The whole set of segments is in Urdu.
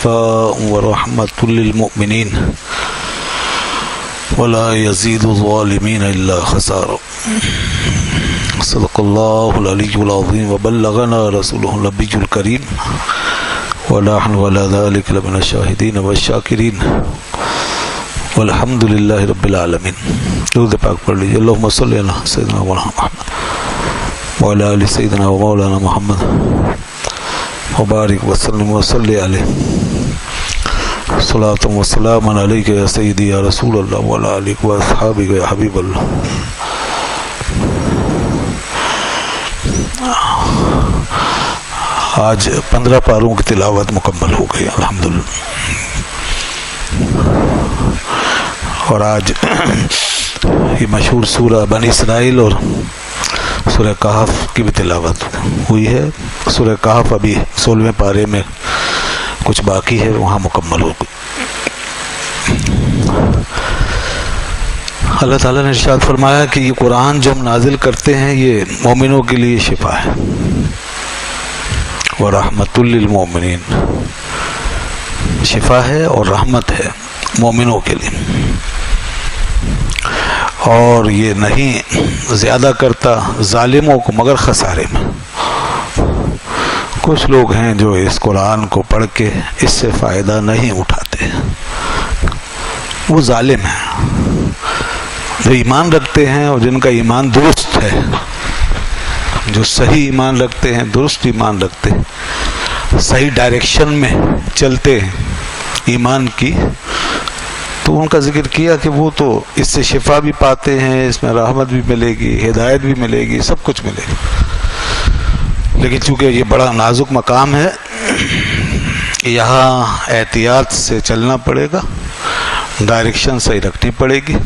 وشفاء ورحمة للمؤمنين ولا يزيد الظالمين إلا خسارا. صدق الله العلي العظيم وبلغنا رسوله النبي الكريم ونحن على ذلك لمن الشاهدين والشاكرين والحمد لله رب العالمين. درود پاک پڑھ لیجیے. اللهم صل على سيدنا محمد وعلى آل سيدنا ومولانا محمد وبارك وسلم وصلي عليه صلاة وسلام عليك يا سيدي يا رسول الله وعلى آلك وأصحابك يا حبيب الله. آج 15 پاروں کی تلاوت مکمل ہو گئی الحمدللہ. اور آج یہ مشہور سورہ بنی اسرائیل اور سورہ کہف کی بھی تلاوت ہوئی ہے. سورہ کہف ابھی 16ویں پارے میں کچھ باقی ہے، وہاں مکمل ہو گئی. اللہ تعالیٰ نے ارشاد فرمایا کہ یہ قرآن جو ہم نازل کرتے ہیں یہ مومنوں کے لیے شفا ہے وَرَحْمَةٌ لِّلْمُؤْمِنِينَ، شفا ہے اور رحمت ہے مومنوں کے لیے. اور یہ نہیں زیادہ کرتا ظالموں کو مگر خسارے میں. کچھ لوگ ہیں جو اس قرآن کو پڑھ کے اس سے فائدہ نہیں اٹھاتے، وہ ظالم ہیں. جو ایمان رکھتے ہیں اور جن کا ایمان درست ہے، جو صحیح ایمان رکھتے ہیں، درست ایمان رکھتے ہیں، صحیح ڈائریکشن میں چلتے ہیں ایمان کی، تو ان کا ذکر کیا کہ وہ تو اس سے شفا بھی پاتے ہیں، اس میں رحمت بھی ملے گی، ہدایت بھی ملے گی، سب کچھ ملے گا. لیکن چونکہ یہ بڑا نازک مقام ہے، یہاں احتیاط سے چلنا پڑے گا، ڈائریکشن صحیح رکھنی پڑے گی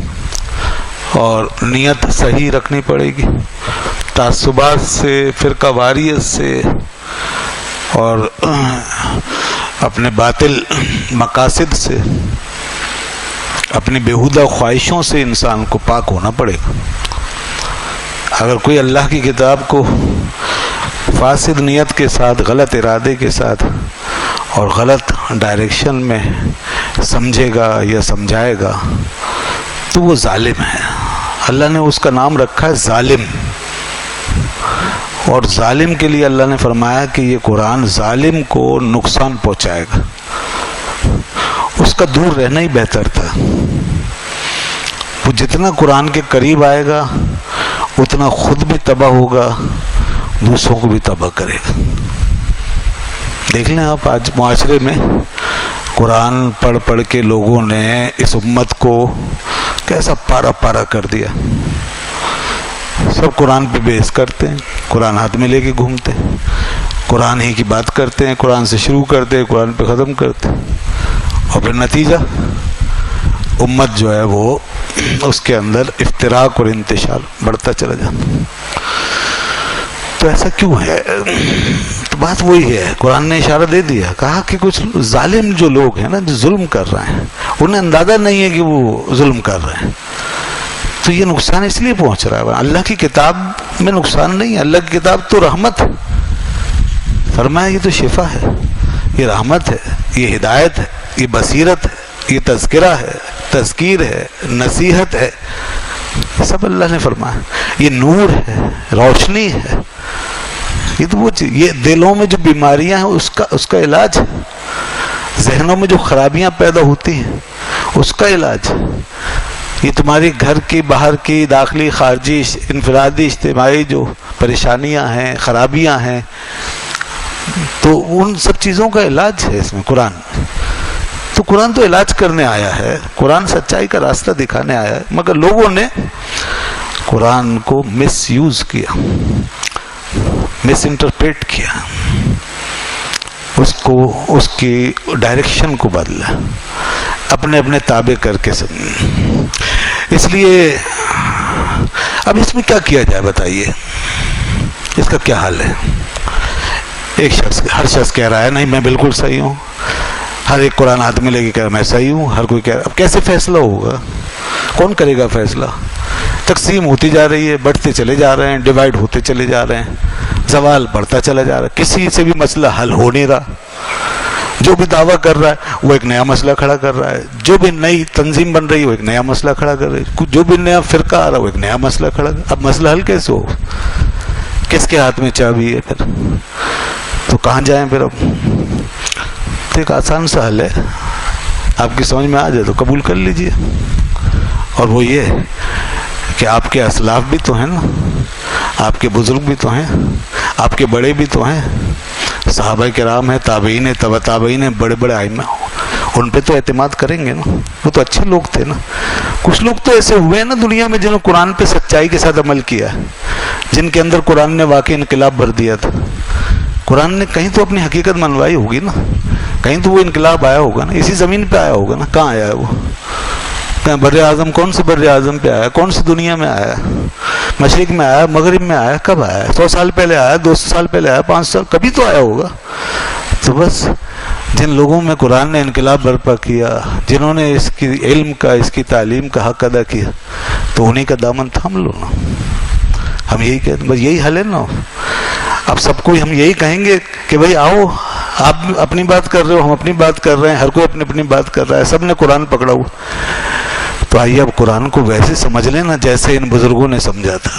اور نیت صحیح رکھنی پڑے گی. تعصبات سے، فرقہ واریت سے اور اپنے باطل مقاصد سے، اپنی بیہودہ خواہشوں سے انسان کو پاک ہونا پڑے گا. اگر کوئی اللہ کی کتاب کو فاسد نیت کے ساتھ، غلط ارادے کے ساتھ اور غلط ڈائریکشن میں سمجھے گا یا سمجھائے گا تو وہ ظالم ہے. اللہ نے اس کا نام رکھا ہے ظالم، اور ظالم کے لیے اللہ نے فرمایا کہ یہ قرآن ظالم کو نقصان پہنچائے گا. اس کا دور رہنا ہی بہتر تھا. وہ جتنا قرآن کے قریب آئے گا اتنا خود بھی تباہ ہوگا، دوسروں کو بھی تباہ کرے گا. دیکھ لیں آپ آج معاشرے میں قرآن پڑھ پڑھ کے لوگوں نے اس امت کو کیسا پارا پارا کر دیا. سب قرآن پہ بحث کرتے ہیں، قرآن ہاتھ میں لے کے گھومتے ہیں، قرآن ہی کی بات کرتے ہیں، قرآن سے شروع کرتے ہیں، قرآن پہ ختم کرتے ہیں، اور پھر نتیجہ امت جو ہے وہ اس کے اندر افتراق اور انتشار بڑھتا چلا جاتا. تو ایسا کیوں ہے؟ تو بات وہی ہے، قرآن نے اشارہ دے دیا، کہا کہ کچھ ظالم جو لوگ ہیں نا، جو ظلم کر رہے ہیں، انہیں اندازہ نہیں ہے کہ وہ ظلم کر رہے ہیں. تو یہ نقصان اس لیے پہنچ رہا ہے. اللہ کی کتاب میں نقصان نہیں ہے، اللہ کی کتاب تو رحمت ہے. فرمایا یہ تو شفا ہے، یہ رحمت ہے، یہ ہدایت ہے، یہ بصیرت ہے، یہ تذکرہ ہے، تذکیر ہے، نصیحت ہے. یہ سب اللہ نے فرمایا. یہ نور ہے، روشنی ہے. یہ تو وہ چیز، یہ دلوں میں جو بیماریاں ہیں اس کا علاج ہے. ذہنوں میں جو خرابیاں پیدا ہوتی ہیں اس کا علاج. یہ تمہاری گھر کی، باہر کی، داخلی، خارجی، انفرادی، اجتماعی جو پریشانیاں ہیں، خرابیاں ہیں، تو ان سب چیزوں کا علاج ہے اس میں قرآن. تو قرآن تو علاج کرنے آیا ہے، قرآن سچائی کا راستہ دکھانے آیا ہے، مگر لوگوں نے قرآن کو مس یوز کیا، مس انٹرپریٹ کیا، اس کی ڈائریکشن کو بدلا، اپنے تابع کر کے سمجھے. اس لیے اب اس میں کیا کیا جائے بتائیے، اس کا کیا حل ہے؟ ہر شخص کہہ رہا ہے نہیں میں بالکل صحیح ہوں، ہر ایک قرآن ہاتھ میں لے کے کہہ رہا میں صحیح ہوں، ہر کوئی کہہ رہا. اب کیسے فیصلہ ہوگا؟ کون کرے گا فیصلہ؟ تقسیم ہوتی جا رہی ہے، بڑھتے چلے جا رہے ہیں، ڈیوائڈ ہوتے چلے جا رہے ہیں، زوال بڑھتا چلا جا رہا ہے، کسی سے بھی مسئلہ حل ہو نہیں رہا. جو بھی دعویٰ کر رہا ہے وہ ایک نیا مسئلہ کھڑا کر رہا ہے، جو بھی نئی تنظیم بن رہی ہے وہ ایک نیا مسئلہ کھڑا کر رہی ہے، جو بھی نیا فرقہ آ رہا ہے وہ ایک نیا مسئلہ کھڑا کر. اب مسئلہ حل کیسے ہو؟ کس کے ہاتھ میں چابی ہے؟ پھر تو کہاں جائیں پھر؟ اب تو ایک آسان سا حل ہے، آپ کی سمجھ میں آ جائے تو قبول کر لیجئے، اور وہ یہ کہ آپ کے اسلاف بھی تو ہیں نا، آپ کے بزرگ بھی تو ہیں، آپ کے بڑے بھی تو ہیں، صحابہ کرام ہیں، تابعین ہیں، تبع تابعین ہیں، بڑے بڑے ائمہ، ان پہ تو اعتماد کریں گے نا. وہ تو اچھے لوگ تھے نا. کچھ لوگ تو ایسے ہوئے ہیں نا دنیا میں جنہوں نے قرآن پہ سچائی کے ساتھ عمل کیا ہے، جن کے اندر قرآن نے واقعی انقلاب بھر دیا تھا. قرآن نے کہیں تو اپنی حقیقت منوائی ہوگی نا، کہیں تو وہ انقلاب آیا ہوگا نا، اسی زمین پہ آیا ہوگا نا. کہاں آیا ہے وہ؟ بر اعظم، کون سے بر اعظم پہ آیا؟ کون سی دنیا میں آیا؟ مشرق میں آیا؟ مغرب میں آیا؟ کب آیا؟ 100 سال پہلے آیا؟ 200 سال پہلے آیا؟ 500 سال؟ کبھی تو آیا ہوگا. تو بس جن لوگوں میں قرآن نے انقلاب برپا کیا، جنہوں نے اس کی علم کا، اس کی تعلیم کا حق ادا کیا، تو انہیں کا دامن تھام لو نا. ہم یہی کہتے ہیں، بس یہی حل ہے نا. اب سب کو ہم یہی کہیں گے کہ بھائی آؤ، آپ اپنی بات کر رہے ہو، ہم اپنی بات کر رہے ہیں، ہر کوئی اپنی اپنی بات کر رہا ہے، سب نے قرآن پکڑا ہوا. تو آئیے اب قرآن کو ویسے سمجھ لینا جیسے ان بزرگوں نے سمجھا تھا،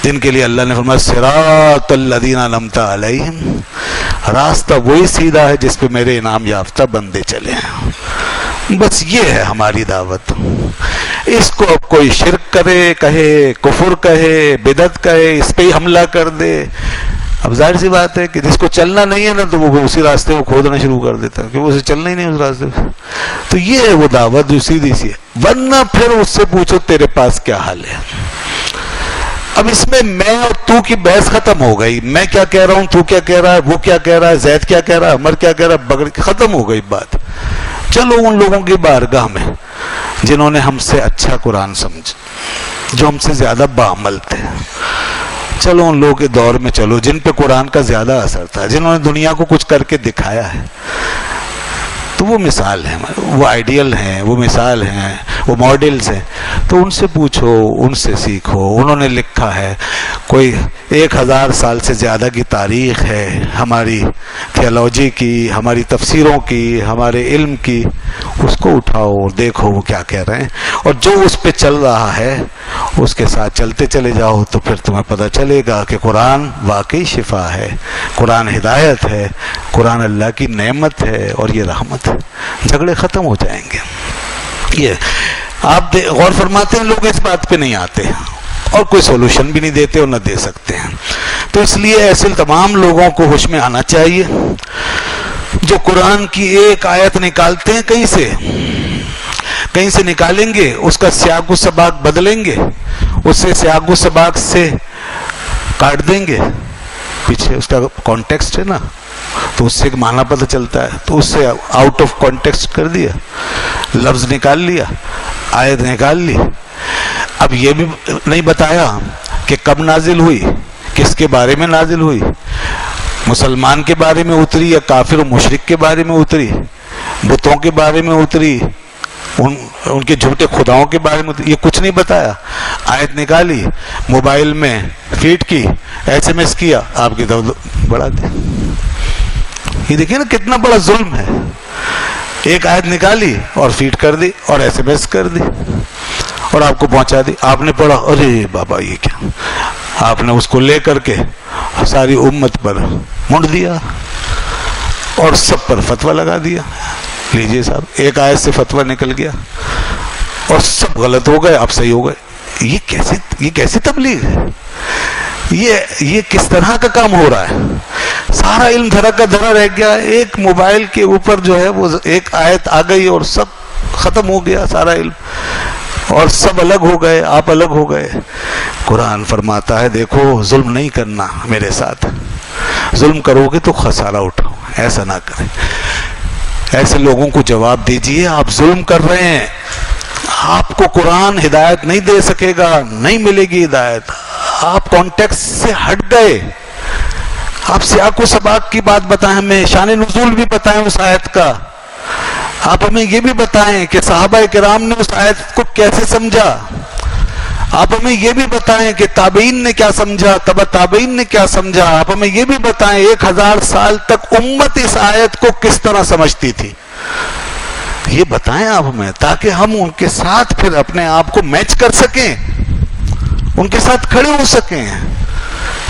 جن کے لیے اللہ نے فرمایا صراط الذین انعمت علیہم، راستہ وہی سیدھا ہے جس پہ میرے انعام یافتہ بندے چلے ہیں. بس یہ ہے ہماری دعوت. اس کو اب کوئی شرک کرے، کہے کفر کہے، بدعت کہے، اس پہ ہی حملہ کر دے. اب ظاہر سی بات ہے کہ جس کو چلنا نہیں ہے نا تو وہ اسی راستے کو کھودنا شروع کر دیتا ہے، کیونکہ اسے چلنا ہی نہیں اس راستے پہ. تو یہ ہے وہ دعوت جو سیدھی سی ہے. ورنہ پھر اس سے پوچھو تیرے پاس کیا حال ہے. اب اس میں میں اور تو کی بحث ختم ہو گئی. میں کیا کہہ رہا ہوں، تو کیا کہہ رہا ہے، وہ کیا کہہ رہا ہے، زید کیا کہہ رہا ہے، عمر کیا کہہ رہا ہے، بغیر ختم ہو گئی بات. چلو ان لوگوں کی بارگاہ میں جنہوں نے ہم سے اچھا قرآن سمجھ، جو ہم سے زیادہ باعمل تھے، چلو ان لوگوں کے دور میں چلو جن پہ قرآن کا زیادہ اثر تھا، جنہوں نے دنیا کو کچھ کر کے دکھایا ہے. تو وہ مثال ہیں، وہ آئیڈیل ہیں، وہ مثال ہیں، وہ ماڈلز ہیں. تو ان سے پوچھو، ان سے سیکھو. انہوں نے لکھا ہے، کوئی 1000 سال سے زیادہ کی تاریخ ہے ہماری تھیولوجی کی، ہماری تفسیروں کی، ہمارے علم کی. اس کو اٹھاؤ اور دیکھو وہ کیا کہہ رہے ہیں، اور جو اس پہ چل رہا ہے اس کے ساتھ چلتے چلے جاؤ. تو پھر تمہیں پتہ چلے گا کہ قرآن واقعی شفا ہے، قرآن ہدایت ہے، قرآن اللہ کی نعمت ہے اور یہ رحمت ہے. جھگڑے ختم ہو جائیں گے. یہ آپ غور فرماتے ہیں، لوگ اس بات پہ نہیں آتے اور کوئی سولوشن بھی نہیں دیتے اور نہ دے سکتے ہیں. تو اس لیے ایسے تمام لوگوں کو ہوش میں آنا چاہیے جو قرآن کی ایک آیت نکالتے ہیں، کہیں سے نکالیں گے، اس کا سیاق و سباق بدلیں گے، اس سے سیاق و سباق سے کاٹ دیں گے، پیچھے اس کا کانٹیکسٹ ہے نا، تو اس سے ایک معنی پتہ چلتا ہے، تو اس سے آؤٹ آف کانٹیکسٹ کر دیا، لفظ نکال لیا، آیت نکال لی. اب یہ بھی نہیں بتایا کہ کب نازل ہوئی، کس کے بارے میں نازل ہوئی، مسلمان کے بارے میں اتری یا کافر و مشرک کے بارے میں اتری، بتوں کے بارے میں اتری، ان کے جھوٹے خداؤں کے بارے میں اتری. یہ کچھ نہیں بتایا. آیت نکالی، موبائل میں فیڈ کی، SMS کیا، آپ کی طرف بڑھا دی. یہ دیکھیں نا کتنا بڑا ظلم ہے. ایک آیت نکالی اور فیڈ کر دی اور SMS کر دی اور آپ کو پہنچا دی. آپ نے پڑھا، ارے بابا یہ کیا، آپ نے اس کو لے کر کے ساری امت پر منڈ دیا اور سب پر فتویٰ لگا دیا. لیجئے صاحب، ایک آیت سے فتویٰ نکل گیا اور سب غلط ہو گئے، آپ صحیح ہو گئے. یہ کیسی تبلیغ ہے؟ یہ کس طرح کا کام ہو رہا ہے؟ سارا علم دھرا کا دھرا رہ گیا. ایک موبائل کے اوپر جو ہے وہ ایک آیت آ گئی اور سب ختم ہو گیا سارا علم، اور سب الگ ہو گئے، آپ الگ ہو گئے. قرآن فرماتا ہے دیکھو ظلم نہیں کرنا میرے ساتھ، ظلم کرو گے تو خسارہ اٹھاؤ، ایسا نہ کریں. ایسے لوگوں کو جواب دیجئے آپ ظلم کر رہے ہیں، آپ کو قرآن ہدایت نہیں دے سکے گا، نہیں ملے گی ہدایت. آپ کانٹیکس سے ہٹ گئے. آپ سیاق و سباق کی بات بتائیں، ہمیں شان نزول بھی بتائیں اس آیت کا. آپ ہمیں یہ بھی بتائیں کہ صحابہ کرام نے اس آیت کو کیسے سمجھا. آپ ہمیں یہ بھی بتائیں کہ تابعین نے کیا سمجھا، تبع تابعین نے کیا سمجھا. آپ ہمیں یہ بھی بتائیں 1000 سال تک امت اس آیت کو کس طرح سمجھتی تھی. یہ بتائیں آپ ہمیں، تاکہ ہم ان کے ساتھ پھر اپنے آپ کو میچ کر سکیں، ان کے ساتھ کھڑے ہو سکیں.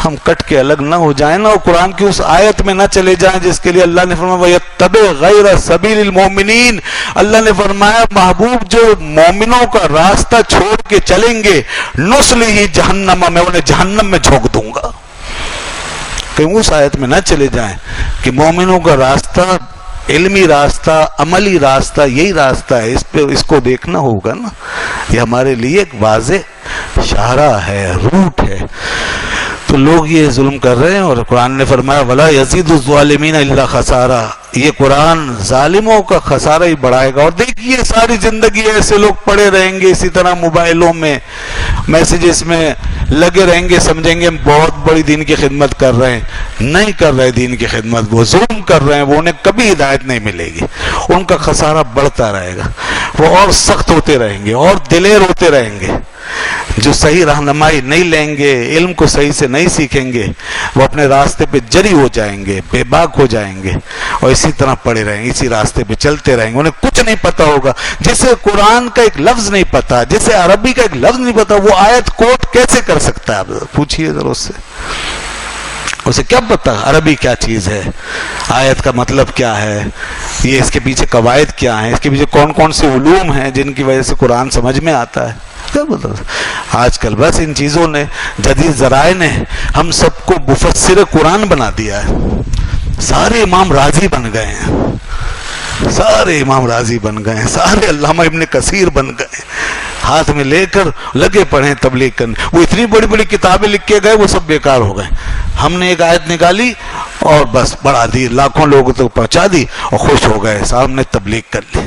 ہم کٹ کے الگ نہ ہو جائیں نا، اور قرآن کی اس آیت میں نہ چلے جائیں جس کے لیے اللہ نے فرمایا وَيَتَّبِعْ غَيْرَ سَبِيلِ الْمُؤْمِنِينَ. اللہ نے فرمایا محبوب جو مومنوں کا راستہ چھوڑ کے چلیں گے نُصْلِهِ جہنم، میں انہیں جہنم میں جھونک دوں گا. کہیں اس آیت میں نہ چلے جائیں کہ مومنوں کا راستہ علمی راستہ، عملی راستہ یہی راستہ ہے، اس کو دیکھنا ہوگا نا. یہ ہمارے لیے ایک واضح شاہراہ ہے، روٹ ہے. تو لوگ یہ ظلم کر رہے ہیں، اور قرآن نے فرمایا وَلَا يَزِيدُ الظَّالِمِينَ إِلَّا خَسَارًا. یہ قرآن ظالموں کا خسارہ ہی بڑھائے گا. اور دیکھیے ساری زندگی ایسے لوگ پڑے رہیں گے اسی طرح موبائلوں میں میسیجز میں لگے رہیں گے، سمجھیں گے بہت بڑی دین کی خدمت کر رہے ہیں. نہیں کر رہے دین کی خدمت، وہ ظلم کر رہے ہیں، وہ انہیں کبھی ہدایت نہیں ملے گی. ان کا خسارہ بڑھتا رہے گا، وہ اور سخت ہوتے رہیں گے اور دلیر ہوتے رہیں گے. جو صحیح رہنمائی نہیں لیں گے، علم کو صحیح سے نہیں سیکھیں گے، وہ اپنے راستے پہ جری ہو جائیں گے، بے باک ہو جائیں گے، اور اسی طرح پڑے رہیں گے، اسی راستے پہ چلتے رہیں گے. انہیں کچھ نہیں پتا ہوگا. جسے قرآن کا ایک لفظ نہیں پتا، جسے عربی کا ایک لفظ نہیں پتا، وہ آیت کوٹ کیسے کر سکتا ہے؟ آپ پوچھئے ذرا اس سے، اسے کیا پتا عربی کیا چیز ہے، آیت کا مطلب کیا ہے، یہ اس کے پیچھے قواعد کیا ہیں، اس کے پیچھے کون کون سے علوم ہیں جن کی وجہ سے قرآن سمجھ میں آتا ہے. کیا پتا؟ آج کل بس ان چیزوں نے، جدید ذرائع نے ہم سب کو مفسر قرآن بنا دیا ہے. سارے امام راضی بن گئے ہیں، سارے امام راضی بن گئے ہیں، سارے علامہ ابن کثیر بن گئے، ہاتھ میں لے کر لگے پڑھیں تبلیغ کرنے. وہ اتنی بڑی بڑی کتابیں لکھ کے گئے، وہ سب بیکار ہو گئے. ہم نے ایک آیت نکالی اور بس بڑھا دی، لاکھوں لوگوں تک پہنچا دی اور خوش ہو گئے، صاحب نے تبلیغ کر لی.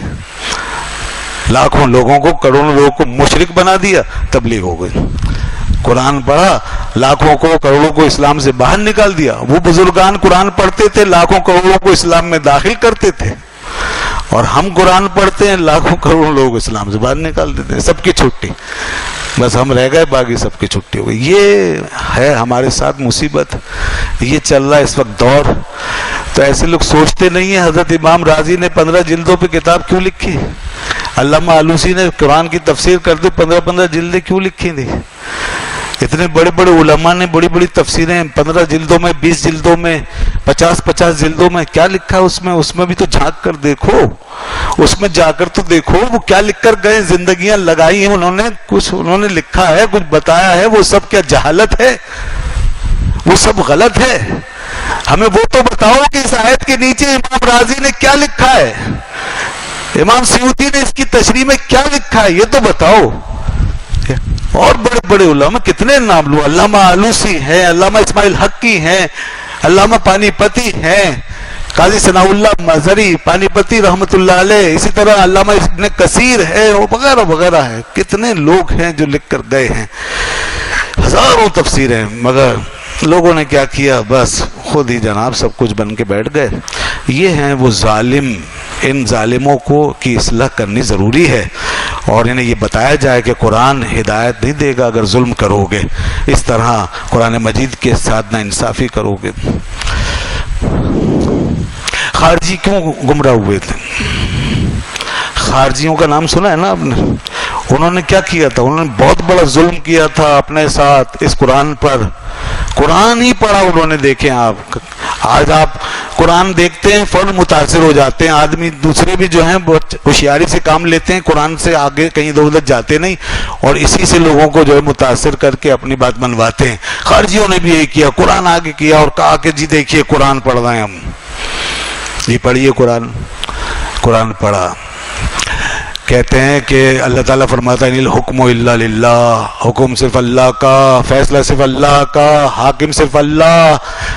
لاکھوں لوگوں کو، کروڑوں لوگوں کو مشرک بنا دیا، تبلیغ ہو گئی. قرآن پڑھا، لاکھوں کو، کروڑوں کو اسلام سے باہر نکال دیا. وہ بزرگان قرآن پڑھتے تھے، لاکھوں کروڑوں کو اسلام میں داخل کرتے تھے، اور ہم قرآن پڑھتے ہیں، لاکھوں کروڑوں لوگ اسلام سے باہر نکال دیتے ہیں. سب کی چھٹی، بس ہم رہ گئے، باقی سب کی چھٹی ہو گئی. یہ ہے ہمارے ساتھ مصیبت، یہ چل رہا ہے اس وقت دور. تو ایسے لوگ سوچتے نہیں ہیں حضرت امام راضی نے 15 جلدوں پہ کتاب کیوں لکھی، علامہ آلوسی نے قرآن کی تفسیر کرتے 15 جلدیں کیوں لکھی تھی. اتنے بڑے بڑے علماء نے بڑی بڑی تفسیریں 15 جلدوں میں، 20 جلدوں میں، 50 جلدوں میں کیا لکھا ہے اس میں بھی تو جھانک کر دیکھو، اس میں جا کر تو دیکھو وہ کیا لکھ کر گئے. زندگیاں لگائی ہیں انہوں نے، کچھ انہوں نے لکھا ہے، کچھ بتایا ہے، وہ سب کیا جہالت ہے؟ وہ سب غلط ہے. ہمیں وہ تو بتاؤ کہ اس آیت کے نیچے امام راضی نے کیا لکھا ہے، امام سیوطی نے اس کی تشریح میں کیا لکھا ہے، یہ تو بتاؤ. اور بڑے بڑے علماء کتنے نام لو، علامہ آلوسی ہیں، علامہ اسماعیل حقی ہیں، علامہ پانی پتی ہیں، قاضی ثناء اللہ مظہری پانی پتی رحمت اللہ علیہ، اسی طرح علامہ ابن کثیر ہے، وغیرہ وغیرہ ہے. کتنے لوگ ہیں جو لکھ کر گئے ہیں، ہزاروں تفسیریں. مگر لوگوں نے کیا کیا، بس خود ہی جناب سب کچھ بن کے بیٹھ گئے. یہ ہیں وہ ظالم. ان ظالموں کو کی اصلاح کرنی ضروری ہے، اور انہیں یہ بتایا جائے کہ قرآن ہدایت نہیں دے گا اگر ظلم کرو گے، اس طرح قرآن مجید کے ساتھ نا انصافی کرو گے. خارجی کیوں گمراہ ہوئے تھے؟ خارجیوں کا نام سنا ہے نا آپ نے. انہوں نے کیا کیا تھا؟ انہوں نے بہت بڑا ظلم کیا تھا اپنے ساتھ اس قرآن پر. قرآن ہی پڑھا انہوں نے. دیکھیں آپ، آج آپ قرآن دیکھتے ہیں فوراً متاثر ہو جاتے ہیں. آدمی دوسرے بھی جو ہیں بہت ہوشیاری سے کام لیتے ہیں، قرآن سے آگے کہیں ادھر ادھر جاتے نہیں، اور اسی سے لوگوں کو جو ہے متاثر کر کے اپنی بات منواتے ہیں. خارجیوں نے بھی یہ کیا، قرآن آگے کیا اور کہا کہ جی دیکھیے قرآن پڑھ رہے ہیں ہم، جی پڑھیے قرآن. قرآن پڑھا. کہتے ہیں کہ اللہ تعالیٰ فرماتا ہے الحکم الا للہ، حکم صرف اللہ کا، فیصلہ صرف اللہ کا، حاکم صرف اللہ.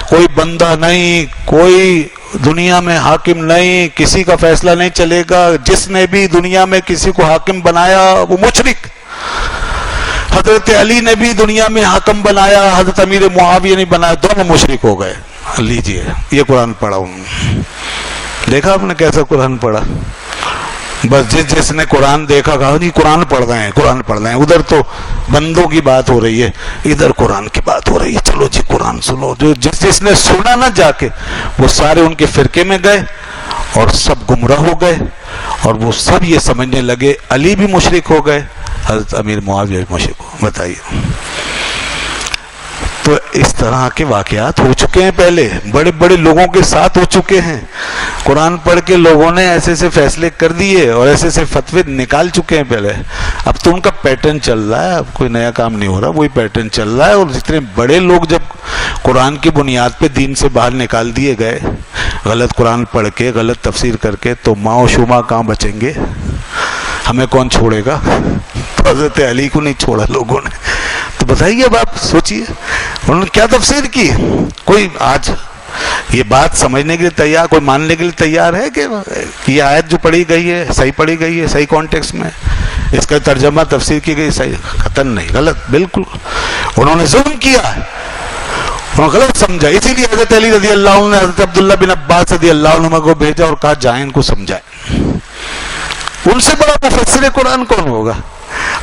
کوئی بندہ نہیں، کوئی دنیا میں حاکم نہیں، کسی کا فیصلہ نہیں چلے گا. جس نے بھی دنیا میں کسی کو حاکم بنایا وہ مشرک. حضرت علی نے بھی دنیا میں حاکم بنایا، حضرت امیر معاویہ نے بنایا، دونوں مشرک ہو گئے. لیجئے یہ قرآن پڑھا انہوں نے. دیکھا آپ نے کیسا قرآن پڑھا. بس جس نے قرآن دیکھا کہا نہیں قرآن پڑھ رہے ہیں قرآن پڑھ رہے ہیں، ادھر تو بندوں کی بات ہو رہی ہے ادھر قرآن کی بات ہو رہی ہے، چلو جی قرآن سنو۔ جو جس نے سنا نہ جا کے، وہ سارے ان کے فرقے میں گئے اور سب گمراہ ہو گئے، اور وہ سب یہ سمجھنے لگے علی بھی مشرک ہو گئے، حضرت امیر معاویہ بھی مشرک ہو۔ بتائیے، تو اس طرح کے واقعات ہو چکے ہیں، پہلے بڑے بڑے لوگوں کے ساتھ ہو چکے ہیں۔ قرآن پڑھ کے لوگوں نے ایسے ایسے فیصلے کر دیے اور ایسے ایسے فتوے نکال چکے ہیں پہلے۔ اب تو ان کا پیٹرن چل رہا ہے، اب کوئی نیا کام نہیں ہو رہا، وہی پیٹرن چل رہا ہے۔ اور جتنے بڑے لوگ جب قرآن کی بنیاد پہ دین سے باہر نکال دیے گئے، غلط قرآن پڑھ کے غلط تفسیر کر کے، تو ماں و شوما کہاں بچیں گے؟ ہمیں کون چھوڑے گا؟ تو حضرت علی کو نہیں چھوڑا لوگوں نے۔ تو بتائیے، اب آپ سوچئے انہوں نے کیا تفسیر کی؟ کوئی آج یہ بات سمجھنے کے لیے تیار، کوئی ماننے کے لیے تیار ہے کہ یہ آیت جو پڑھی گئی ہے صحیح پڑھی گئی ہے، صحیح کانٹیکس میں اس کا ترجمہ تفسیر کی گئی صحیح؟ قطعاً نہیں، غلط، بالکل۔ انہوں نے ظلم کیا، انہوں نے غلط سمجھا، اسی لیے حضرت علی رضی اللہ عنہ نے حضرت عبداللہ بن عباس رضی اللہ عنہ کو بھیجا اور کہا جائیں ان کو سمجھائیں۔ ان سے بڑا مفسر قرآن کون ہوگا؟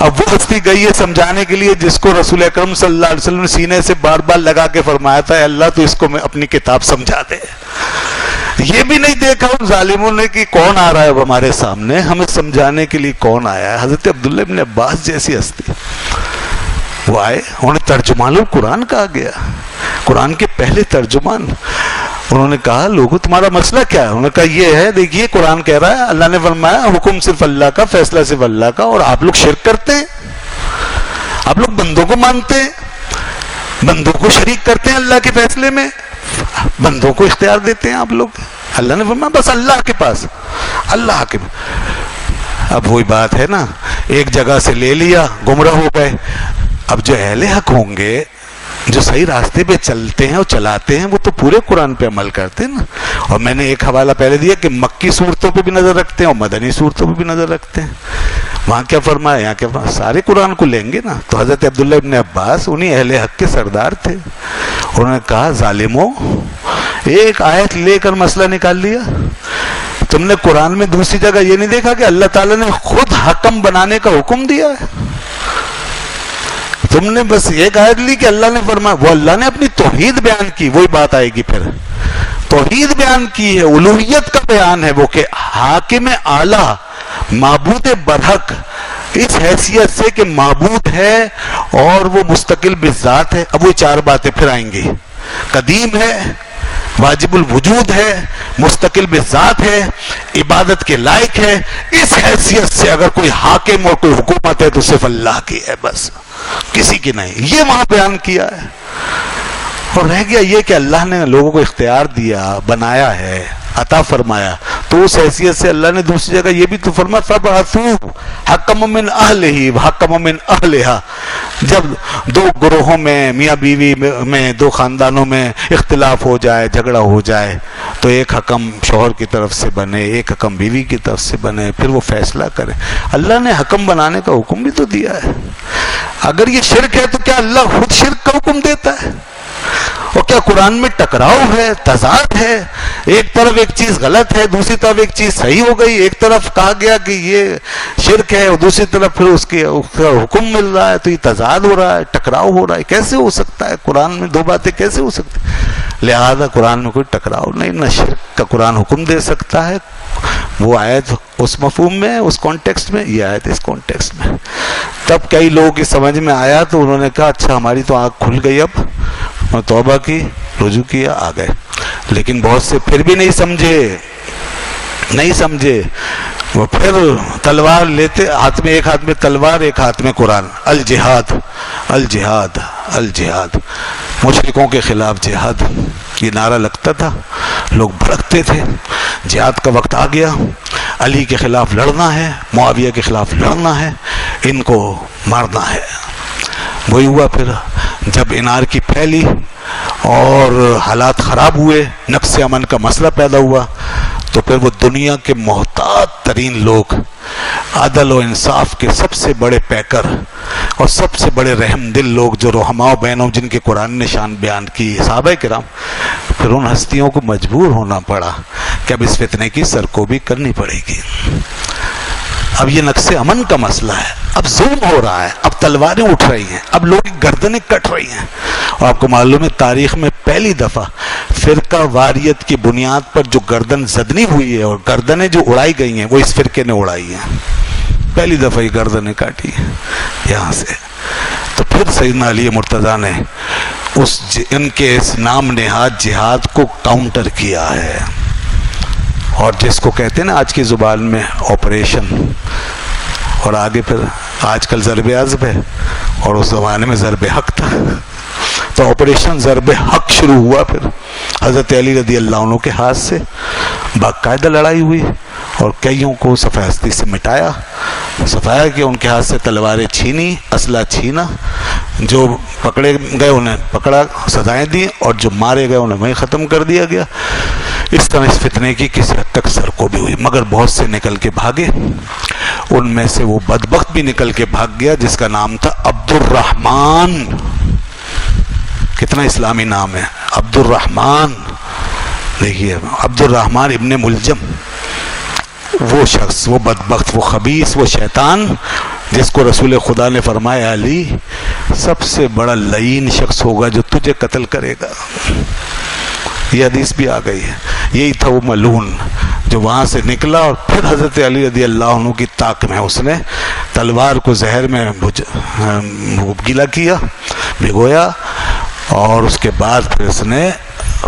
اب وہ ہستی گئی ہے سمجھانے کے لیے جس کو رسول اکرم صلی اللہ علیہ وسلم نے سینے سے بار بار لگا کے فرمایا تھا، اے اللہ تو اس کو میں اپنی کتاب سمجھا دے۔ یہ بھی نہیں دیکھا ان ظالموں نے کہ کون آ رہا ہے اب ہمارے سامنے، ہمیں سمجھانے کے لیے کون آیا ہے؟ حضرت عبداللہ بن عباس جیسی ہستی وہ آئے، انہیں ترجمان القرآن کہا گیا، قرآن کے پہلے ترجمان۔ انہوں نے کہا لوگوں تمہارا مسئلہ کیا ہے؟ انہوں نے کہا یہ ہے، دیکھیے قرآن کہہ رہا ہے اللہ نے فرمایا حکم صرف اللہ کا، فیصلہ صرف اللہ کا، اور آپ لوگ شرک کرتے ہیں، آپ لوگ بندوں کو مانتے ہیں، بندوں کو شریک کرتے ہیں اللہ کے فیصلے میں، بندوں کو اختیار دیتے ہیں آپ لوگ۔ اللہ نے فرمایا بس اللہ کے پاس، اللہ کے۔ اب وہی بات ہے نا، ایک جگہ سے لے لیا، گمراہ ہو گئے۔ اب جو اہل حق ہوں گے، جو صحیح راستے پہ چلتے ہیں اور چلاتے ہیں، وہ تو پورے قرآن پہ عمل کرتے ہیں نا۔ اور میں نے ایک حوالہ پہلے دیا کہ مکی صورتوں پہ بھی نظر رکھتے ہیں اور مدنی صورتوں پہ بھی نظر رکھتے ہیں۔ وہاں کیا فرمایا، یہاں کیا فرمایا، سارے قرآن کو لیں گے نا۔ تو حضرت عبداللہ ابن عباس انہی اہل حق کے سردار تھے، انہوں نے کہا ظالموں، ایک آیت لے کر مسئلہ نکال لیا۔ تم نے قرآن میں دوسری جگہ یہ نہیں دیکھا کہ اللہ تعالیٰ نے خود حکم بنانے کا حکم دیا ہے؟ تم نے بس ایک آیت لی کہ اللہ نے فرمایا، وہ اللہ نے اپنی توحید بیان کی، وہی بات آئے گی پھر، توحید بیان کی ہے، الوہیت کا بیان ہے وہ کہ حاکم اعلیٰ، معبود برحق، اس حیثیت سے کہ معبود ہے اور وہ مستقل بذات ہے۔ اب وہ چار باتیں پھر آئیں گی، قدیم ہے، واجب الوجود ہے، مستقل بذات ہے، عبادت کے لائق ہے۔ اس حیثیت سے اگر کوئی حاکم اور کوئی حکومت ہے تو صرف اللہ کی ہے، بس کسی کی نہیں۔ یہ وہاں بیان کیا ہے، اور رہ گیا یہ کہ اللہ نے لوگوں کو اختیار دیا، بنایا ہے، عطا فرمایا، تو اس حیثیت سے اللہ نے دوسری جگہ یہ بھی تو فرمایا فَبْعَثُوا حَكَمًا مِّنْ أَهْلِهِ وَحَكَمًا مِّنْ أَهْلِهَا۔ جب دو گروہوں میں، میاں بیوی میں، دو خاندانوں میں اختلاف ہو جائے، جھگڑا ہو جائے، تو ایک حکم شوہر کی طرف سے بنے، ایک حکم بیوی کی طرف سے بنے، پھر وہ فیصلہ کرے۔ اللہ نے حکم بنانے کا حکم بھی تو دیا ہے۔ اگر یہ شرک ہے تو کیا اللہ خود شرک کا حکم دیتا ہے؟ اور کیا قرآن میں ٹکراؤ ہے، تضاد ہے؟ ایک طرف ایک چیز غلط ہے، دوسری طرف ایک چیز صحیح ہو گئی، ایک طرف کہا گیا کہ یہ شرک ہے اور دوسری طرف پھر اس کا حکم مل رہا ہے، تو یہ تضاد ہو رہا ہے، ٹکراؤ ہو رہا ہے۔ کیسے ہو سکتا ہے؟ قرآن میں دو باتیں کیسے ہو سکتی؟ لہذا قرآن میں کوئی ٹکراؤ نہیں، نہ شرک کا قرآن حکم دے سکتا ہے، وہ آیت اس مفہوم میں، اس کانٹیکسٹ میں، یہ آیت اس کانٹیکسٹ میں۔ تب کئی لوگوں کی سمجھ میں آیا تو انہوں نے کہا اچھا ہماری تو آنکھ کھل گئی، اب اور توبہ کی، رجوع کیا، آ گئے۔ لیکن بہت سے پھر بھی نہیں سمجھے، وہ پھر تلوار لیتے، ہاتھ میں، ایک ہاتھ میں تلوار، ایک ہاتھ میں قرآن، الجہاد الجہاد الجہاد، مشرکوں کے خلاف جہاد، یہ نعرہ لگتا تھا، لوگ بھڑکتے تھے، جہاد کا وقت آ گیا، علی کے خلاف لڑنا ہے، معاویہ کے خلاف لڑنا ہے، ان کو مارنا ہے۔ وہی ہوا پھر جب انار کی پھیلی اور حالات خراب ہوئے، نقص امن کا مسئلہ پیدا ہوا، تو پھر وہ دنیا کے محتاط ترین لوگ، عدل و انصاف کے سب سے بڑے پیکر اور سب سے بڑے رحم دل لوگ، جو رحماء بینوں، جن کے قرآن نے شان بیان کی، صحابہ کرام، پھر ان ہستیوں کو مجبور ہونا پڑا کہ اب اس فتنے کی سرکوبی کرنی پڑے گی۔ اب یہ نقص امن کا مسئلہ ہے، اب ظلم ہو رہا ہے، اب تلواریں اٹھ رہی ہیں، اب لوگ کی گردنیں کٹ رہی ہیں. اور آپ کو معلوم ہے تاریخ میں پہلی دفعہ فرقہ واریت کی بنیاد پر جو گردن زدنی ہوئی ہے اور گردنیں جو اڑائی گئی ہیں وہ اس فرقے نے اڑائی ہیں. پہلی دفعہ یہ گردنیں کاٹی ہیں یہاں سے. تو پھر سیدنا علی مرتضیٰ نے ان کے اس نام نہاد جہاد کو کاؤنٹر کیا ہے، اور جس کو کہتے ہیں نا آج کی زبان میں آپریشن، اور آگے پھر آج کل ضرب عضب ہے اور اس زمانے میں ضرب حق تھا. تو آپریشن ضرب حق شروع ہوا. پھر حضرت علی رضی اللہ عنہ کے ہاتھ سے باقاعدہ لڑائی ہوئی اور کئیوں کو صفحہ ہستی سے مٹایا، صفایا کہ ان کے ہاتھ سے تلواریں چھینی، اسلحہ چھینا، جو پکڑے گئے انہیں پکڑا، سزائیں دی، اور جو مارے گئے انہیں وہیں ختم کر دیا گیا. اس طرح اس فتنے کی کسی حد تک سرکوبی ہوئی، مگر بہت سے نکل کے بھاگے. ان میں سے وہ بدبخت بھی نکل کے بھاگ گیا جس کا نام تھا عبد الرحمن. کتنا اسلامی نام ہے، عبد الرحمن. دیکھیے عبد الرحمن ابن ملجم، وہ شخص، وہ بدبخت، وہ خبیث، وہ شیطان جس کو رسول خدا نے فرمایا علی سب سے بڑا لعین شخص ہوگا جو تجھے قتل کرے گا. یہ حدیث بھی آ گئی ہے. یہی تھا وہ ملعون جو وہاں سے نکلا اور پھر حضرت علی رضی اللہ عنہ کی طاق میں اس نے تلوار کو زہر میں گیلا کیا، بھگویا، اور اس کے بعد پھر اس نے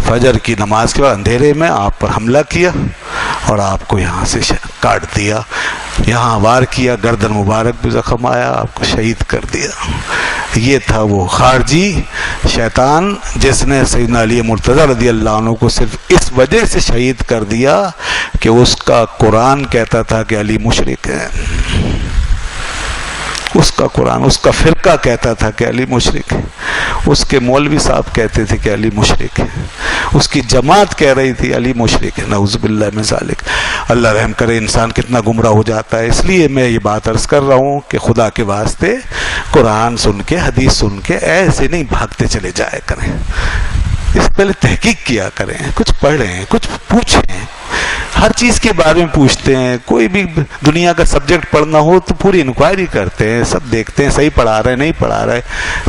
فجر کی نماز کے بعد اندھیرے میں آپ پر حملہ کیا اور آپ کو یہاں سے کاٹ دیا، یہاں وار کیا، گردن مبارک بھی زخم آیا، آپ کو شہید کر دیا. یہ تھا وہ خارجی شیطان جس نے سیدنا علی مرتضیٰ رضی اللہ عنہ کو صرف اس وجہ سے شہید کر دیا کہ اس کا قرآن کہتا تھا کہ علی مشرک ہے. اس کا قرآن، اس کا فرقہ کہتا تھا کہ علی مشرک ہے، اس کے مولوی صاحب کہتے تھے کہ علی مشرک ہے، اس کی جماعت کہہ رہی تھی علی مشرک ہے. نعوذ باللہ من ذالک. اللہ رحم کرے انسان کتنا گمراہ ہو جاتا ہے. اس لیے میں یہ بات عرض کر رہا ہوں کہ خدا کے واسطے قرآن سن کے، حدیث سن کے ایسے نہیں بھاگتے چلے جائے کریں. اس پہلے تحقیق کیا کریں، کچھ پڑھیں، کچھ پوچھیں. ہر چیز کے بارے میں پوچھتے ہیں. کوئی بھی دنیا کا سبجیکٹ پڑھنا ہو تو پوری انکوائری کرتے ہیں، سب دیکھتے ہیں صحیح پڑھا رہے نہیں پڑھا رہے،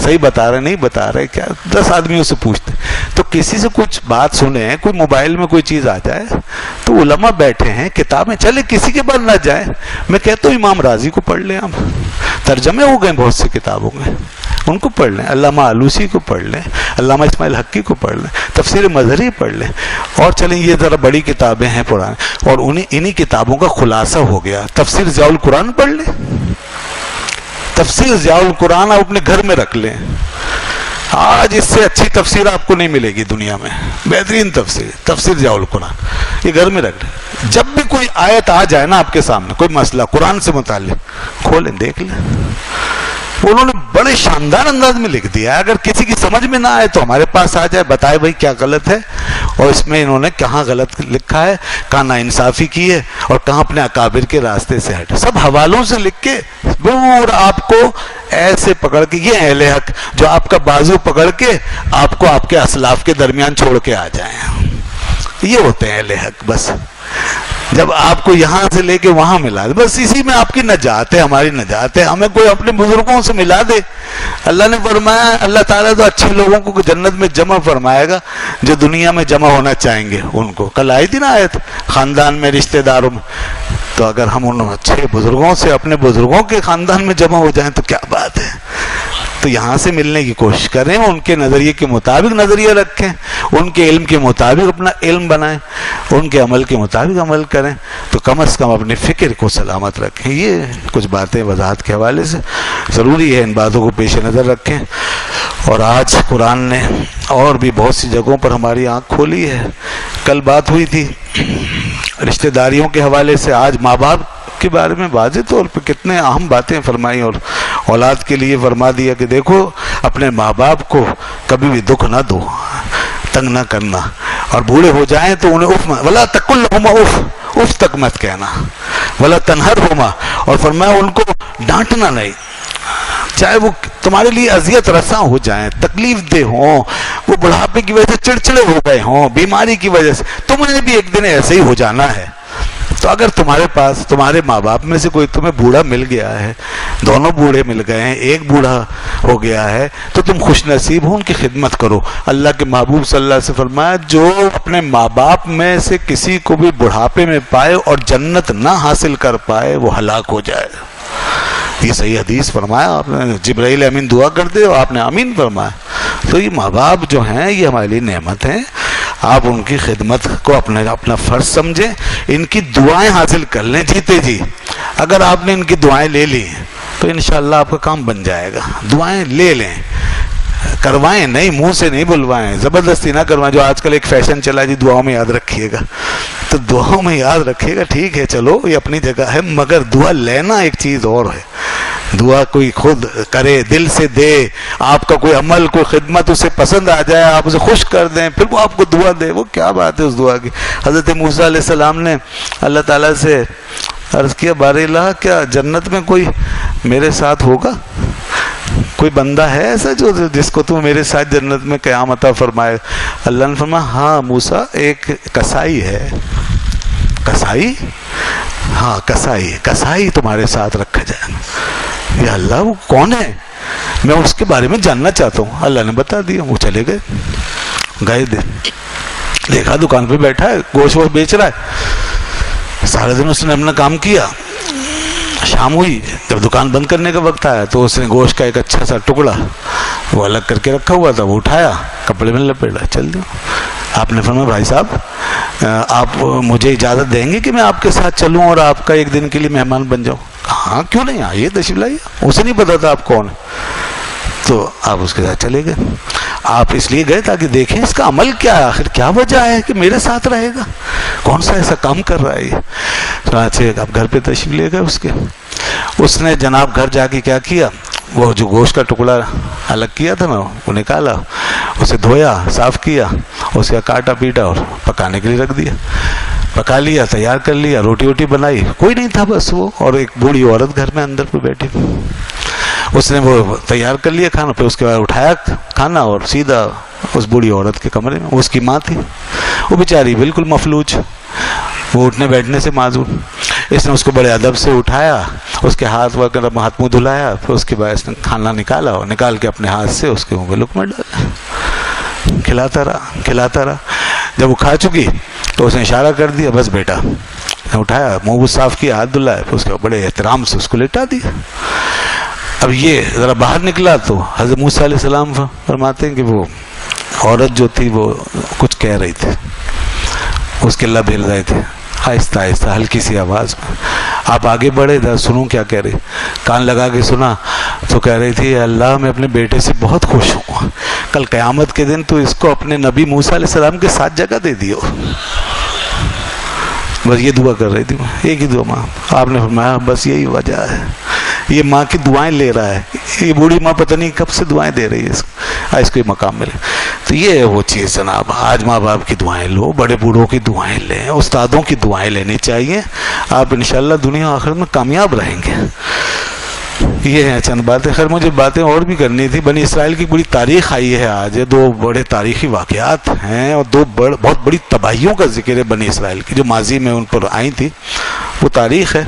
صحیح بتا رہے نہیں بتا رہے. کیا 10 آدمیوں سے پوچھتے ہیں. تو کسی سے کچھ بات سنیں، کوئی موبائل میں کوئی چیز آ جائے تو علماء بیٹھے ہیں، کتابیں چلے، کسی کے بعد نہ جائیں. میں کہتا ہوں امام راضی کو پڑھ لیں، ہم ترجمے ہو گئے بہت سی کتابوں میں، ان کو پڑھ لیں. علامہ آلوسی کو پڑھ لیں، علامہ اسماعیل حقی کو پڑھ لیں، تفسیر مظہری پڑھ لیں. اور چلیں یہ ذرا بڑی کتابیں ہیں پرانے، اور انہی کتابوں کا خلاصہ ہو گیا. تفسیر ضیاء القرآن پڑھ لیں، تفسیر ضیاء القرآن آپ اپنے گھر میں رکھ لیں. آج اس سے اچھی تفسیر آپ کو نہیں ملے گی دنیا میں. بہترین تفسیر ضیاء القرآن یہ گھر میں رکھ لیں. جب بھی کوئی آیت آ جائے نا آپ کے سامنے، کوئی مسئلہ قرآن سے متعلق، کھولیں دیکھ لیں. انہوں نے بڑے شاندار انداز میں لکھ دیا ہے. اگر کسی کی سمجھ میں نہ آئے تو ہمارے پاس آ جائے، بتائے بھائی کیا غلط ہے، اور اس میں انہوں نے کہاں غلط لکھا ہے، کہاں ناانصافی کی ہے، اور کہاں اپنے اکابر کے راستے سے ہٹے. سب حوالوں سے لکھ کے دور آپ کو ایسے پکڑ کے، یہ اہل حق جو آپ کا بازو پکڑ کے آپ کو آپ کے اسلاف کے درمیان چھوڑ کے آ جائیں. یہ ہوتے ہیں اہل حق. بس جب آپ کو یہاں سے لے کے وہاں ملا دے، بس اسی میں آپ کی نجات ہے، ہماری نجات ہے. ہمیں کوئی اپنے بزرگوں سے ملا دے. اللہ نے فرمایا، اللہ تعالیٰ تو اچھے لوگوں کو جنت میں جمع فرمائے گا جو دنیا میں جمع ہونا چاہیں گے. ان کو کل آئی تھی نا آیت، خاندان میں، رشتہ داروں میں. تو اگر ہم ان اچھے بزرگوں سے اپنے بزرگوں کے خاندان میں جمع ہو جائیں تو کیا بات ہے. تو یہاں سے ملنے کی کوشش کریں، ان کے نظریے کے مطابق نظریہ رکھیں، ان کے علم کے مطابق اپنا علم بنائیں، ان کے عمل کے مطابق عمل کریں. تو کم از کم اپنے فکر کو سلامت رکھیں. یہ کچھ باتیں وضاحت کے حوالے سے ضروری ہے، ان باتوں کو پیش نظر رکھیں. اور آج قرآن نے اور بھی بہت سی جگہوں پر ہماری آنکھ کھولی ہے. کل بات ہوئی تھی رشتہ داریوں کے حوالے سے، آج ماں باپ کے بارے میں واضح طور پہ کتنے اہم باتیں فرمائی، اور اولاد کے لیے فرما دیا کہ دیکھو اپنے ماں باپ کو کبھی بھی دکھ نہ دو، تنگ نہ کرنا، اور بوڑھے ہو جائیں تو انہیں اف ولا تقل لهما اف تک مت کہنا، ولا تنہرهما، اور فرمایا ان کو ڈانٹنا نہیں، چاہے وہ تمہارے لیے اذیت رساں ہو جائیں، تکلیف دہ ہوں، وہ بڑھاپے کی وجہ سے چڑچڑے ہو گئے ہوں، بیماری کی وجہ سے، تمہیں بھی ایک دن ایسے ہی ہو جانا ہے. تو اگر تمہارے پاس تمہارے ماں باپ میں سے کوئی تمہیں بوڑھا مل گیا ہے، دونوں بوڑھے مل گئے ہیں، ایک بوڑھا ہو گیا ہے، تو تم خوش نصیب ہو، ان کی خدمت کرو۔ اللہ کے محبوب صلی اللہ علیہ وسلم فرمایا جو اپنے ماں باپ میں سے کسی کو بھی بڑھاپے میں پائے اور جنت نہ حاصل کر پائے وہ ہلاک ہو جائے۔ یہ صحیح حدیث فرمایا آپ نے، جبرائیل امین دعا کرتے ہو، آپ نے آمین فرمایا۔ تو یہ ماں باپ جو ہیں یہ ہمارے لیے نعمت ہیں، آپ ان کی خدمت کو اپنا فرض سمجھیں، ان کی دعائیں حاصل کر لیں جیتے جی۔ اگر آپ نے ان کی دعائیں لے لی تو انشاءاللہ آپ کا کام بن جائے گا۔ دعائیں لے لیں، کروائیں نہیں، منہ سے نہیں بلوائیں، زبردستی نہ کروائیں۔ جو آج کل ایک فیشن چلا جی دعاؤں میں یاد رکھیے گا، تو دعاؤں میں یاد رکھیے گا، ٹھیک ہے چلو یہ اپنی جگہ ہے، مگر دعا لینا ایک چیز اور ہے۔ دعا کوئی خود کرے، دل سے دے، آپ کا کوئی عمل کوئی خدمت اسے پسند آ جائے، آپ اسے خوش کر دیں، پھر وہ آپ کو دعا دے، وہ کیا بات ہے اس دعا کی۔ حضرت موسیٰ علیہ السلام نے اللہ تعالیٰ سے عرض کیا بار الہ کیا جنت میں کوئی میرے ساتھ ہوگا؟ کوئی بندہ ہے ایسا جس کو تم میرے ساتھ جنت میں قیام عطا فرمائے؟ اللہ نے فرمایا ہاں موسیٰ، ایک کسائی ہے۔ کسائی؟ ہاں کسائی تمہارے ساتھ رکھا جائے۔ یا اللہ وہ کون ہے؟ میں اس کے بارے میں جاننا چاہتا ہوں۔ اللہ نے بتا دیا، وہ چلے گئے دیکھا دکان پہ بیٹھا ہے، گوشت ووشت بیچ رہا ہے، سارے دن اس نے اپنا کام کیا۔ شام ہوئی، جب دکان بند کرنے کا وقت آیا تو اس نے گوشت کا ایک اچھا سا ٹکڑا وہ الگ کر کے رکھا ہوا تھا، وہ اٹھایا، کپڑے میں لپیٹا، چل دیا۔ آپ نے فرمایا بھائی صاحب آپ مجھے اجازت دیں گے کہ میں آپ کے ساتھ چلوں اور آپ کا ایک دن کے لیے مہمان بن جاؤں؟ ہاں کیوں نہیں، آئیے تشریف لائیے۔ اسے نہیں پتا تھا آپ کون ہیں، تو آپ اس کے ساتھ چلے گئے۔ آپ اس لیے گئے تاکہ دیکھیں اس کا عمل کیا ہے، آخر کیا وجہ ہے کہ میرے ساتھ رہے گا، کون سا ایسا کام کر رہا ہے یہ۔ چنانچہ آپ گھر پہ تشریف لے گئے اس نے جناب گھر جا کے کیا کیا، وہ جو گوشت کا ٹکڑا الگ کیا تھا نا وہ نکالا، اسے دھویا، صاف کیا، اس کا کاٹا پیٹا اور پکانے کے لیے رکھ دیا۔ پکا لیا، تیار کر لیا، روٹی ووٹی بنائی، کوئی نہیں تھا بس وہ اور ایک بوڑھی عورت گھر میں اندر پہ بیٹھی۔ اس نے وہ تیار کر لیا کھانا، پھر اس کے بعد اٹھایا کھانا اور سیدھا اس بوڑھی عورت کے کمرے میں۔ اس کی ماں تھی، وہ بیچاری بالکل مفلوج، وہ اٹھنے بیٹھنے سے معذور۔ اس نے اس کو بڑے ادب سے اٹھایا، اس کے ہاتھ منہ دھلایا، پھر اس کے بعد اس نے کھانا نکالا اور نکال کے اپنے ہاتھ سے اس کے منہ میں لقمہ ڈالا، کھلاتا رہا۔ جب وہ کھا چکی تو اس نے اشارہ کر دیا بس بیٹا، اٹھایا، منہ صاف کیا، ہاتھ دھلایا، پھر اس کے بڑے احترام سے اس کو لٹا دیا۔ اب یہ ذرا باہر نکلا تو حضرت موسیٰ علیہ السلام فرماتے ہیں کہ وہ عورت جو تھی وہ کچھ کہہ رہی تھی، اس کے لب ہل رہے تھے، آہستہ آہستہ ہلکی سی آواز میں۔ آپ آگے بڑھے، ذرا سنوں کیا کہہ رہی، کان لگا کے سنا تو کہہ رہی تھی اللہ میں اپنے بیٹے سے بہت خوش ہوں، کل قیامت کے دن تو اس کو اپنے نبی موسیٰ علیہ السلام کے ساتھ جگہ دے دیو۔ بس یہ دعا کر رہی تھی، ایک ہی دعا ماں۔ آپ نے فرمایا بس یہی وجہ ہے، یہ ماں کی دعائیں لے رہا ہے، یہ بوڑھی ماں پتہ نہیں کب سے دعائیں دے رہی ہے، اس کو یہ مقام ملے۔ تو یہ ہے وہ چیز جناب، آج ماں باپ کی دعائیں لو، بڑے بوڑھوں کی دعائیں لیں، استادوں کی دعائیں لینی چاہیے، آپ انشاءاللہ دنیا و آخرت میں کامیاب رہیں گے۔ یہ ہیں چند باتیں، خیر مجھے باتیں اور بھی کرنی تھی۔ بنی اسرائیل کی بڑی تاریخ آئی ہے آج، دو بڑے تاریخی واقعات ہیں اور دو بہت بڑی تباہیوں کا ذکر ہے بنی اسرائیل کی جو ماضی میں ان پر آئی تھی، وہ تاریخ ہے۔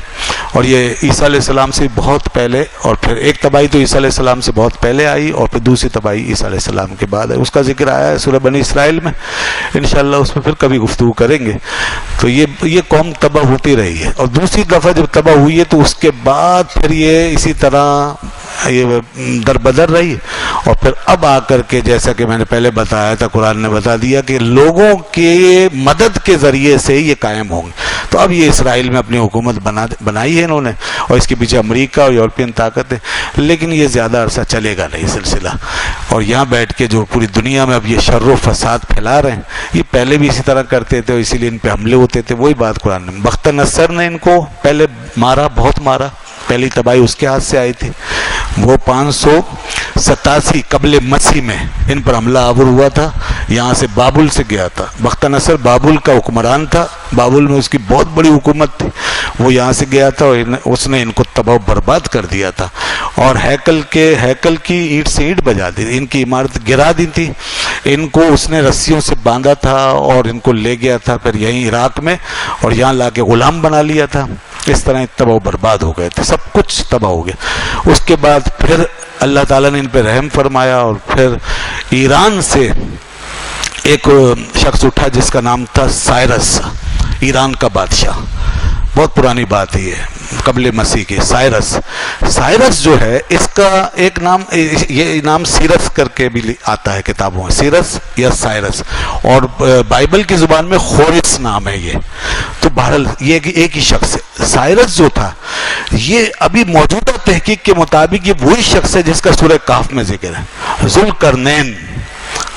اور یہ عیسیٰ علیہ السلام سے بہت پہلے، اور پھر ایک تباہی تو عیسیٰ علیہ السلام سے بہت پہلے آئی اور پھر دوسری تباہی عیسیٰ علیہ السلام کے بعد ہے، اس کا ذکر آیا ہے سورہ بنی اسرائیل میں، انشاءاللہ اس میں پھر کبھی گفتگو کریں گے۔ تو یہ قوم تباہ ہوتی رہی ہے، اور دوسری دفعہ جب تباہ ہوئی ہے تو اس کے بعد پھر یہ اسی طرح یہ در بدر رہی، اور پھر اب آ کر کے جیسا کہ میں نے پہلے بتایا تھا، قرآن نے بتا دیا کہ لوگوں کے مدد کے ذریعے سے یہ قائم ہوں گے۔ تو اب یہ اسرائیل میں اپنی حکومت بنائی ہے انہوں نے، اور اس کے پیچھے امریکہ اور یورپین طاقتیں، لیکن یہ زیادہ عرصہ چلے گا نہیں سلسلہ۔ اور یہاں بیٹھ کے جو پوری دنیا میں اب یہ شر و فساد پھیلا رہے ہیں، یہ پہلے بھی اسی طرح کرتے تھے اور اسی لیے ان پہ حملے ہوتے تھے۔ وہی بات قرآن نے، بخت نصر نے ان کو پہلے مارا، بہت مارا، پہلی تباہی اس کے ہاتھ سے آئی تھی، وہ 587 قبل مسیح میں ان پر حملہ آور ہوا تھا. یہاں سے بابل سے گیا تھا. بختہ نصر بابل کا حکمران تھا. بابل میں اس کی بہت بڑی حکومت تھی. وہ یہاں سے گیا تھا اور اس نے ان کو تباہ و برباد کر دیا تھا اور ہیکل کی اینٹ سے اینٹ بجا دی, ان کی عمارت گرا دی تھی. ان کو اس نے رسیوں سے باندھا تھا اور ان کو لے گیا تھا پھر یہیں عراق میں, اور یہاں لا کے غلام بنا لیا تھا. اس طرح تباہ و برباد ہو گئے تھے, سب کچھ تباہ ہو گیا. اس کے بعد پھر اللہ تعالیٰ نے ان پہ رحم فرمایا اور پھر ایران سے ایک شخص اٹھا جس کا نام تھا سائرس, ایران کا بادشاہ. بہت پرانی بات ہے قبل مسیح کی. سائرس جو ہے اس کا ایک نام, یہ نام سیرس کر کے بھی آتا ہے کتابوں میں, سیرس یا سائرس, اور بائبل کی زبان میں خورس نام ہے یہ. تو بہرحال یہ ایک ہی شخص ہے. سائرس جو تھا یہ ابھی موجودہ تحقیق کے مطابق یہ وہی شخص ہے جس کا سورہ کہف میں ذکر ہے. ذوالقرنین,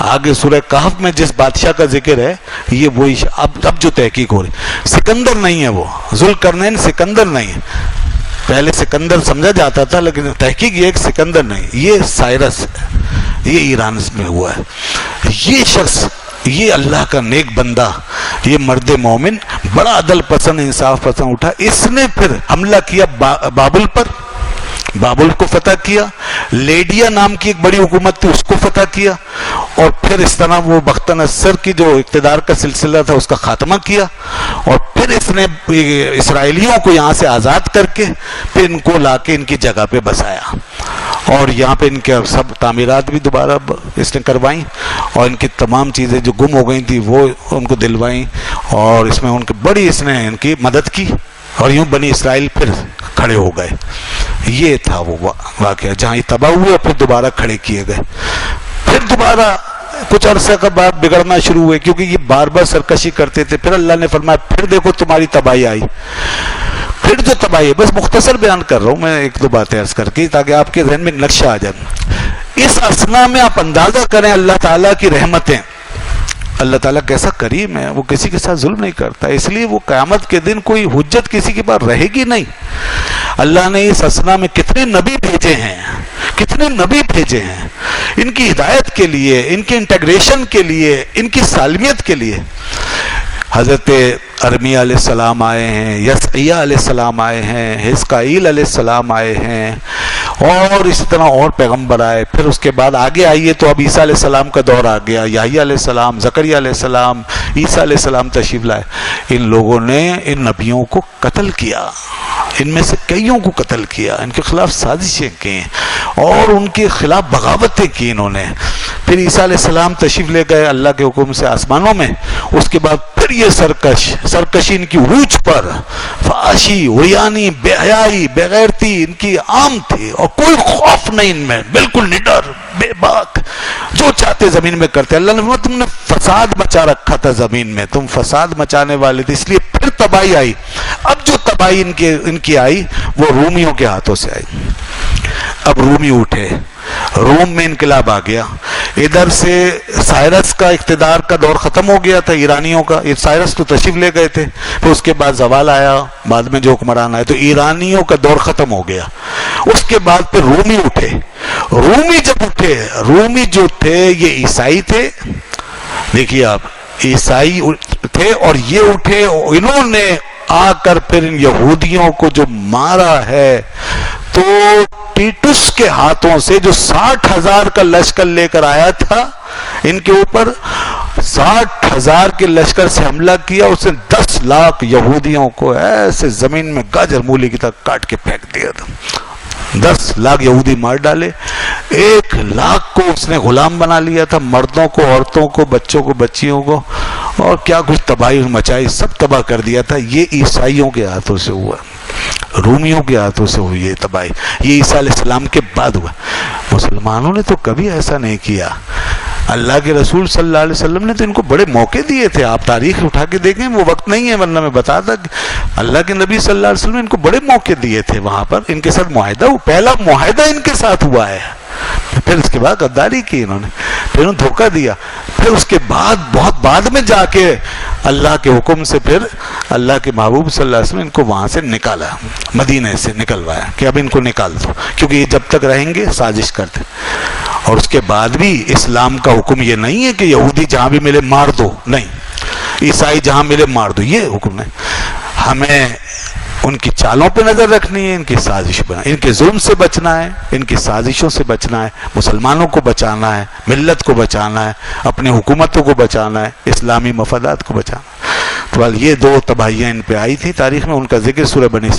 آگے سورہ کہف میں جس بادشاہ کا ذکر ہے یہ وہی اب جو تحقیق ہو رہی. سکندر نہیں ہے وہ, ذوالقرنین سکندر نہیں ہے. پہلے سکندر سمجھا جاتا تھا لیکن تحقیق یہ ایک سکندر نہیں, یہ سائرس ہے, یہ ایران میں ہوا ہے. یہ شخص, یہ اللہ کا نیک بندہ, یہ مرد مومن, بڑا عدل پسند انصاف پسند اٹھا. اس نے پھر حملہ کیا بابل پر, بابل کو فتح کیا. لیڈیا نام کی ایک بڑی حکومت تھی اس کو فتح کیا, اور پھر اس طرح وہ بختہ نصر کی جو اقتدار کا سلسلہ تھا اس کا خاتمہ کیا. اور پھر اس نے اسرائیلیوں کو یہاں سے آزاد کر کے پھر ان کو لا کے ان کی جگہ پہ بسایا, اور یہاں پہ ان کے سب تعمیرات بھی دوبارہ اس نے کروائیں, اور ان کی تمام چیزیں جو گم ہو گئی تھی وہ ان کو دلوائیں, اور اس میں ان کی بڑی اس نے ان کی مدد کی, اور یوں بنی اسرائیل پھر کھڑے ہو گئے. یہ تھا وہ واقعہ جہاں یہ تباہ ہوئے پھر دوبارہ کھڑے کیے گئے. پھر دوبارہ کچھ عرصے کا بعد بگڑنا شروع ہوئے کیونکہ یہ بار بار سرکشی کرتے تھے. پھر اللہ نے فرمایا پھر دیکھو تمہاری تباہی آئی. پھر جو تباہی, بس مختصر بیان کر رہا ہوں میں ایک دو باتیں عرض کر کے تاکہ آپ کے ذہن میں نقشہ آ جائے. اس اثنا میں آپ اندازہ کریں اللہ تعالیٰ کی رحمتیں. اللہ تعالیٰ کیسا کریم ہے, وہ کسی کے ساتھ ظلم نہیں کرتا, اس لیے وہ قیامت کے دن کوئی حجت کسی کے پاس رہے گی نہیں. اللہ نے اس اثنا میں کتنے نبی بھیجے ہیں, کتنے نبی بھیجے ہیں ان کی ہدایت کے لیے, ان کے انٹیگریشن کے لیے, ان کی سالمیت کے لیے. حضرت ارمیہ علیہ السلام آئے ہیں, یسعیہ علیہ السلام آئے ہیں, حزقائیل علیہ السلام آئے ہیں, اور اسی طرح اور پیغمبر آئے. پھر اس کے بعد آگے آئیے تو اب عیسیٰ علیہ السلام کا دور آ گیا. یحییٰ علیہ السلام, زکریا علیہ السلام, عیسیٰ علیہ السلام تشریف لائے. ان لوگوں نے ان نبیوں کو قتل کیا, ان میں سے کئیوں کو قتل کیا, ان کے خلاف سازشیں کی اور ان کے خلاف بغاوتیں کی انہوں نے. پھر عیسیٰ علیہ السلام تشریف لے گئے اللہ کے حکم سے آسمانوں میں. اس کے بعد پھر یہ سرکشی ان کی عروج پر, فحاشی, عریانی, بے حیائی, بے غیرتی ان کی عام تھی, اور کوئی خوف نہیں ان میں, بالکل نڈر بے باک, جو چاہتے زمین میں کرتے. اللہ نے فرمایا تم نے فساد مچا رکھا تھا زمین میں, تم فساد مچانے والے تھے, اس لیے پھر تباہی آئی. اب جو تباہی ان کی آئی وہ رومیوں کے ہاتھوں سے آئی. اب رومی اٹھے, روم میں انقلاب آ گیا. ادھر سے سائرس کا اقتدار کا دور ختم ہو گیا تھا ایرانیوں کا, یہ سائرس تو تشریف لے گئے تھے, پھر اس کے بعد زوال آیا, بعد میں جو حکمران آئے تو ایرانیوں کا دور ختم ہو گیا. اس کے بعد پھر رومی اٹھے. رومی جب اٹھے, رومی جو تھے یہ عیسائی تھے, دیکھیے آپ, عیسائی تھے, اور یہ اٹھے, انہوں نے آ کر پھر ان یہودیوں کو جو مارا ہے تو ٹیٹس کے ہاتھوں سے, جو 60,000 کا لشکر لے کر آیا تھا ان کے اوپر, 60,000 کے لشکر سے حملہ کیا. اس نے 10 لاکھ یہودیوں کو ایسے زمین میں گاجر مولی کی طرح کاٹ کے پھینک دیا تھا. 10 لاکھ یہودی مار ڈالے. 1 لاکھ کو اس نے غلام بنا لیا تھا, مردوں کو, عورتوں کو, بچوں کو, بچیوں کو, اور کیا کچھ تباہی مچائی, سب تباہ کر دیا تھا. یہ عیسائیوں کے ہاتھوں سے ہوا, رومیوں کے ہاتھوں سے ہوئی یہ تباہی. یہ عیسیٰ علیہ السلام کے بعد ہوا. مسلمانوں نے تو کبھی ایسا نہیں کیا. اللہ کے رسول صلی اللہ علیہ وسلم نے تو ان کو بڑے موقع دیے تھے. آپ تاریخ اٹھا کے دیکھیں, وہ وقت نہیں ہے ورنہ میں بتاتا کہ اللہ کے نبی صلی اللہ علیہ وسلم نے ان کو بڑے موقع دیے تھے. وہاں پر ان کے ساتھ معاہدہ, پہلا معاہدہ ان کے ساتھ ہوا ہے. پھر اس کے بعد غداری کی انہوں نے, پھر انہوں نے دھوکہ دیا. پھر اس کے بعد بہت بعد میں جا کے اللہ کے حکم سے پھر اللہ کے محبوب صلی اللہ علیہ وسلم ان کو وہاں سے نکالا، مدینہ سے نکلوایا کہ اب ان کو نکال دو، کیونکہ یہ جب تک رہیں گے سازش کرتے. اور اس کے بعد بھی اسلام کا حکم یہ نہیں ہے کہ یہودی جہاں بھی ملے مار دو، نہیں، عیسائی جہاں ملے مار دو، یہ حکم نہیں. ہمیں ان کی چالوں پہ نظر رکھنی ہے، ان کی سازش پر، ان کے ظلم سے بچنا ہے، ان کی سازشوں سے بچنا ہے، مسلمانوں کو بچانا ہے، ملت کو بچانا ہے، اپنے حکومتوں کو بچانا ہے، اسلامی مفادات کو بچانا ہے. تو یہ دو تباہیاں ان پہ آئی تھی تاریخ میں، ان کا ذکر سورہ بنی